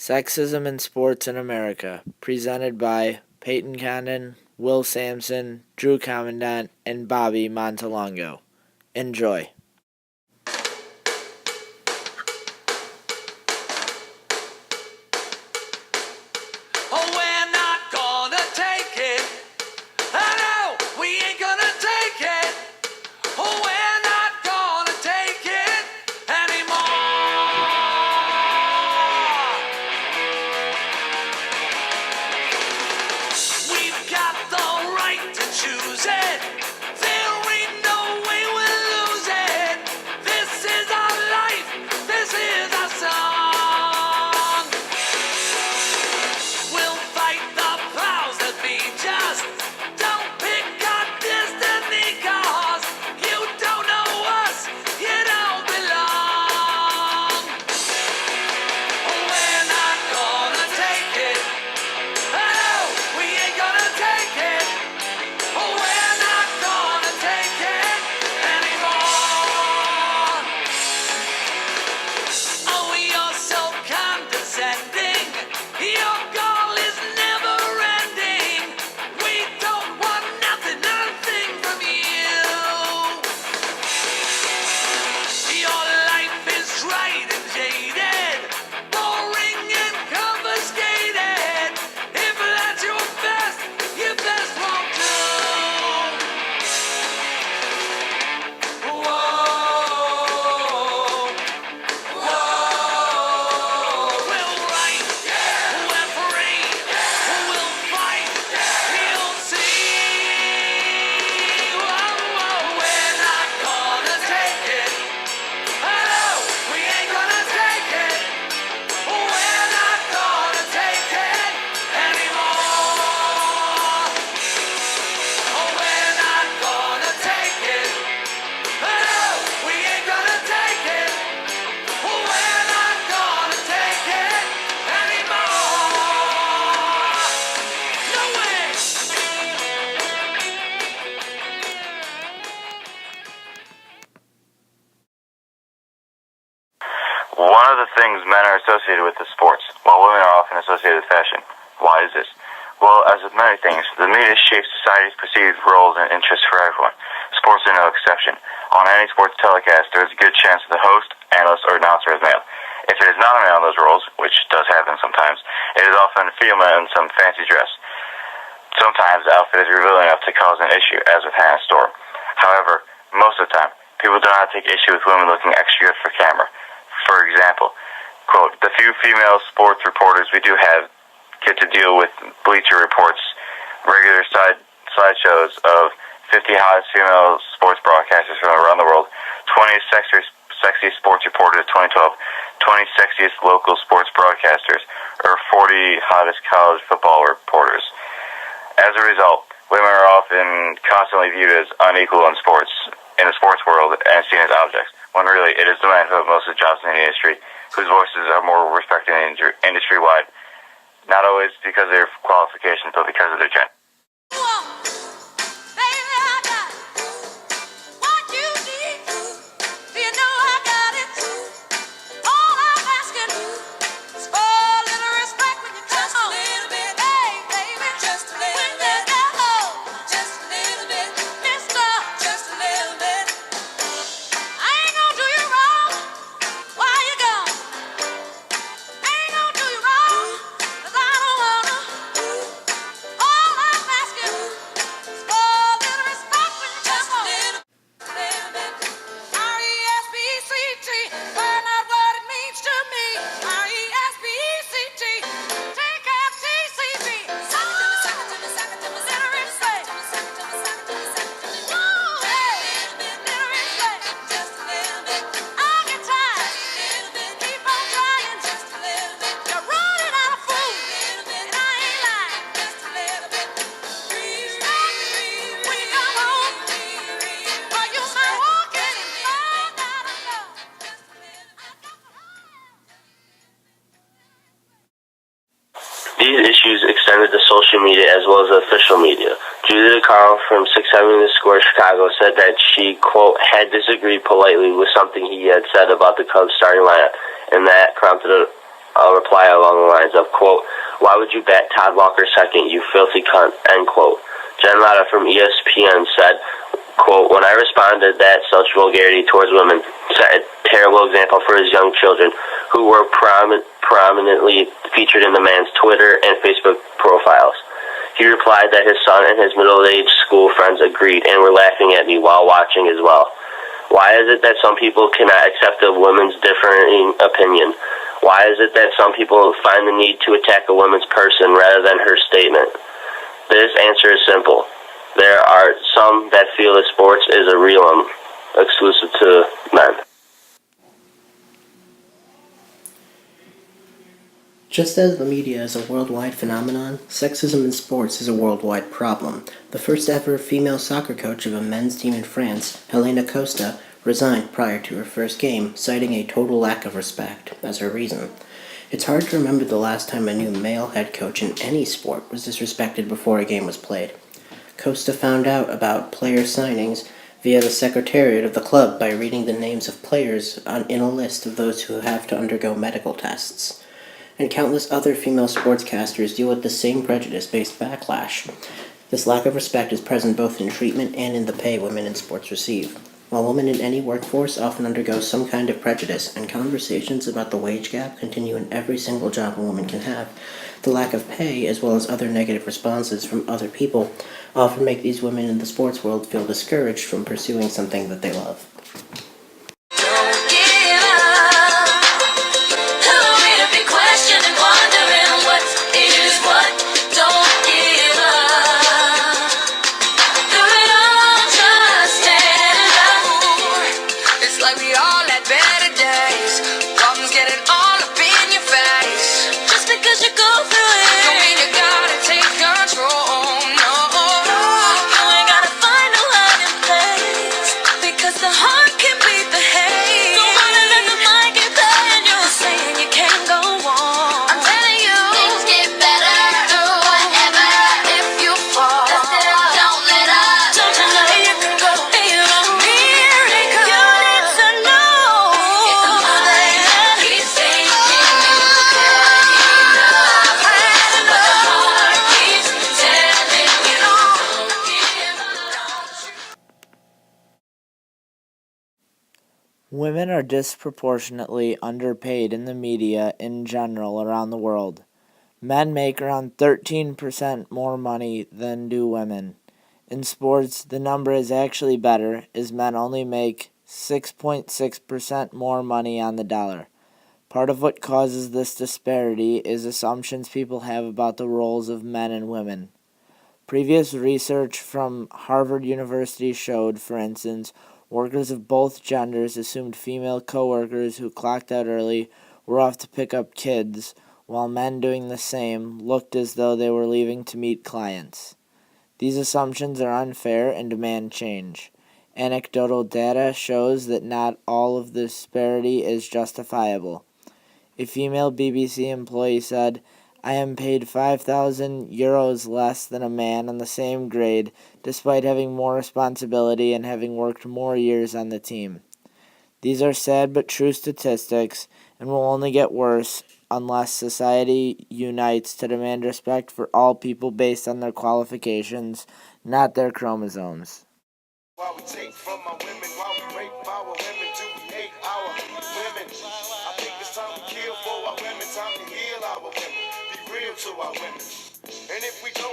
Sexism in Sports in America, presented by Payton, Will Sampson, Drew Commandant, and Bobby Montalongo. Enjoy. One of the things men are associated with is sports, while women are often associated with fashion. Why is this? Well, as with many things, the media shapes society's perceived roles and interests for everyone. Sports are no exception. On any sports telecast, there is a good chance the host, analyst, or announcer is male. If it is not a male in those roles, which does happen sometimes, it is often a female in some fancy dress. Sometimes the outfit is revealing enough to cause an issue, as with Hannah Storm. However, most of the time, people do not take issue with women looking extra good for camera. For example, quote, the few female sports reporters we do have get to deal with Bleacher Report's regular slideshows of 50 hottest female sports broadcasters from around the world, 20 sexiest sports reporters 2012, 20 sexiest local sports broadcasters, or 40 hottest college football reporters. As a result, women are often constantly viewed as unequal in the sports world and seen as objects, when really it is the men who have most of the jobs in the industry, whose voices are more respected industry-wide, not always because of their qualifications, but because of their gender. These issues extended to social media as well as the official media. Julia Carl from 670 Square Chicago said that she, quote, had disagreed politely with something he had said about the Cubs starting lineup, and that prompted a reply along the lines of, quote, "Why would you bat Todd Walker second, you filthy cunt," end quote. Jen Latta from ESPN said, quote, "When I responded that such vulgarity towards women set a terrible example for his young children who were prominently featured in the man's Twitter and Facebook profiles." He replied that his son and his middle-aged school friends agreed and were laughing at me while watching as well. Why is it that some people cannot accept a woman's differing opinion? Why is it that some people find the need to attack a woman's person rather than her statement? This answer is simple. There are some that feel that sports is a realm exclusive to men. Just as the media is a worldwide phenomenon, sexism in sports is a worldwide problem. The first ever female soccer coach of a men's team in France, Helena Costa, resigned prior to her first game, citing a total lack of respect as her reason. It's hard to remember the last time a new male head coach in any sport was disrespected before a game was played. Costa found out about player signings via the secretariat of the club by reading the names of players in a list of those who have to undergo medical tests. And countless other female sportscasters deal with the same prejudice-based backlash. This lack of respect is present both in treatment and in the pay women in sports receive. While women in any workforce often undergo some kind of prejudice, and conversations about the wage gap continue in every single job a woman can have, the lack of pay, as well as other negative responses from other people, often make these women in the sports world feel discouraged from pursuing something that they love. Women are disproportionately underpaid in the media in general around the world. Men make around 13% more money than do women. In sports, the number is actually better, as men only make 6.6% more money on the dollar. Part of what causes this disparity is assumptions people have about the roles of men and women. Previous research from Harvard University showed, for instance, workers of both genders assumed female coworkers who clocked out early were off to pick up kids, while men doing the same looked as though they were leaving to meet clients. These assumptions are unfair and demand change. Anecdotal data shows that not all of the disparity is justifiable. A female BBC employee said, "I am paid €5,000 less than a man on the same grade, despite having more responsibility and having worked more years on the team." These are sad but true statistics, and will only get worse unless society unites to demand respect for all people based on their qualifications, not their chromosomes. While we take from our women, while we rape our women, do we hate our women? I think it's time to kill for our women, time to heal our women, be real to our women. And if we don't